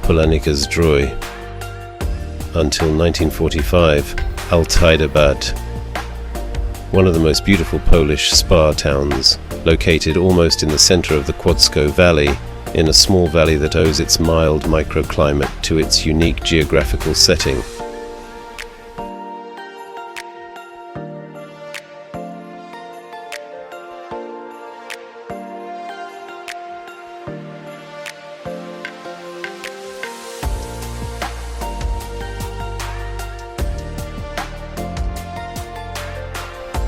Polanica-Zdrój. Until 1945, Altheide-Bad. One of the most beautiful Polish spa towns, located almost in the center of the Kłodzko Valley, in a small valley that owes its mild microclimate to its unique geographical setting.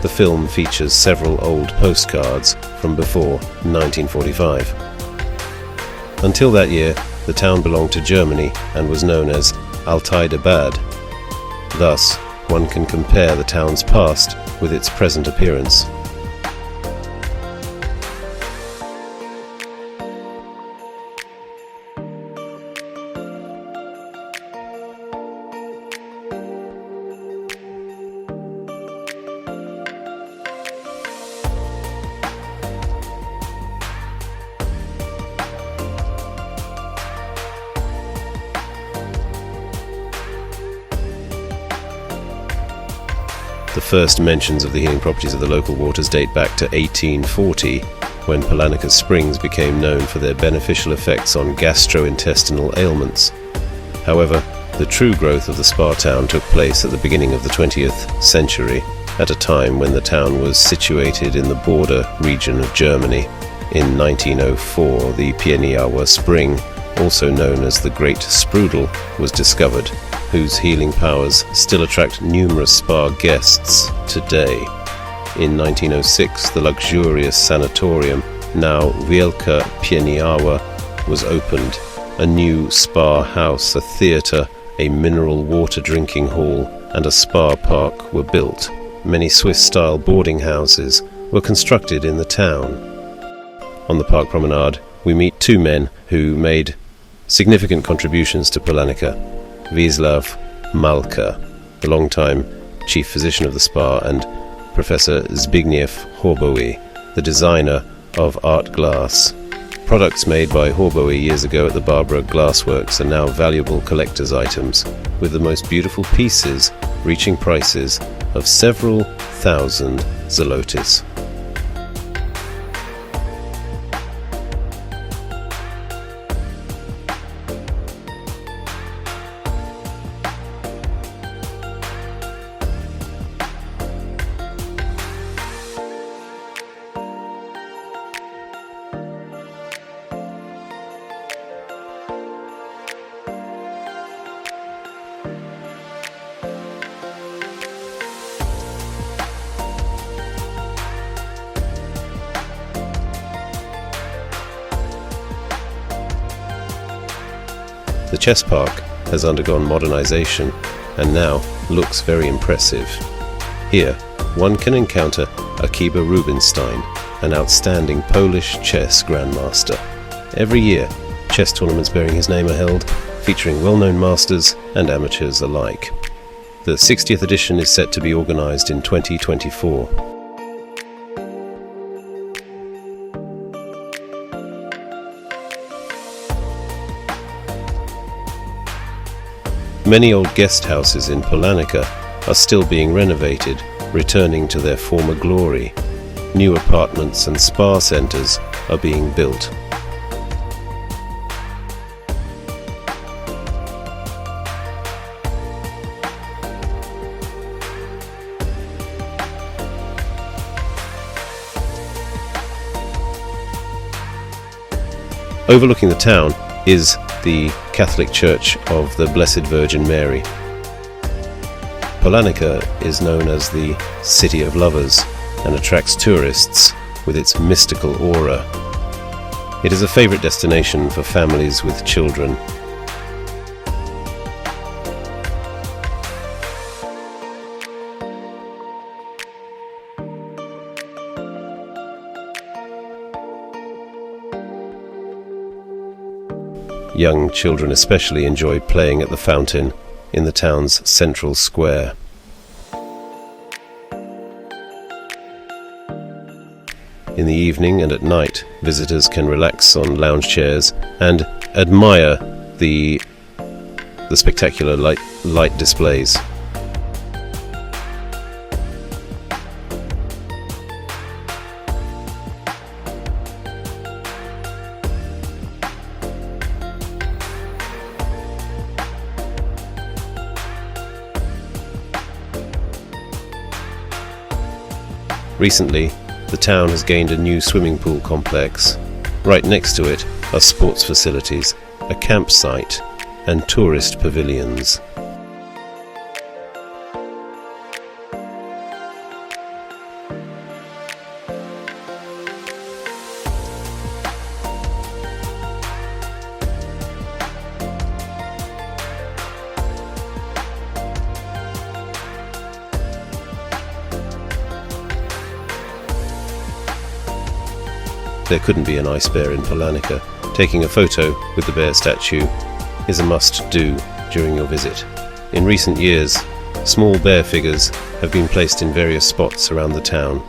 The film features several old postcards from before 1945. Until that year, the town belonged to Germany and was known as Altheide-Bad. Thus, one can compare the town's past with its present appearance. The first mentions of the healing properties of the local waters date back to 1840, when Polanica springs became known for their beneficial effects on gastrointestinal ailments. However, the true growth of the spa town took place at the beginning of the 20th century, at a time when the town was situated in the border region of Germany. In 1904, the Pieniawa spring, also known as the Great Sprudel, was discovered, whose healing powers still attract numerous spa guests today. In 1906, the luxurious sanatorium, now Wielka Pieniawa, was opened. A new spa house, a theatre, a mineral water drinking hall, and a spa park were built. Many Swiss-style boarding houses were constructed in the town. On the park promenade, we meet two men who made significant contributions to Polanica: Wiesław Malka, the long-time chief physician of the spa, and Professor Zbigniew Horbowy, the designer of art glass. Products made by Horbowy years ago at the Barbara Glassworks are now valuable collector's items, with the most beautiful pieces reaching prices of several thousand zlotys. The chess park has undergone modernization and now looks very impressive. Here, one can encounter Akiba Rubinstein, an outstanding Polish chess grandmaster. Every year, chess tournaments bearing his name are held, featuring well-known masters and amateurs alike. The 60th edition is set to be organized in 2024. Many old guest houses in Polanica are still being renovated, returning to their former glory. New apartments and spa centers are being built. Overlooking the town is the Catholic Church of the Blessed Virgin Mary. Polanica is known as the City of Lovers and attracts tourists with its mystical aura. It is a favorite destination for families with children. Young children especially enjoy playing at the fountain in the town's central square. In the evening and at night, visitors can relax on lounge chairs and admire the spectacular light displays. Recently, the town has gained a new swimming pool complex. Right next to it are sports facilities, a campsite, and tourist pavilions. There couldn't be an ice bear in Polanica. Taking a photo with the bear statue is a must-do during your visit. In recent years, small bear figures have been placed in various spots around the town.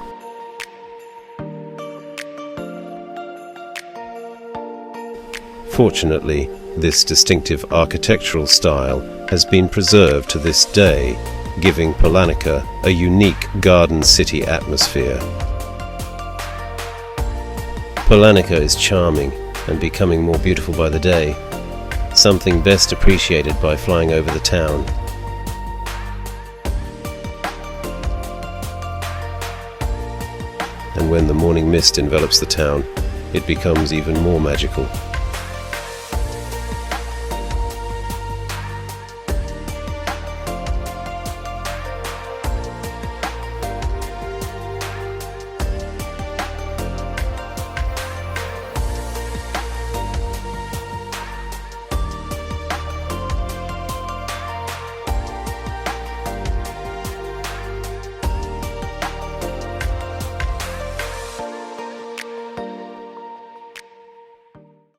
Fortunately, this distinctive architectural style has been preserved to this day, giving Polanica a unique garden city atmosphere. Polanica is charming and becoming more beautiful by the day, something best appreciated by flying over the town. And when the morning mist envelops the town, it becomes even more magical.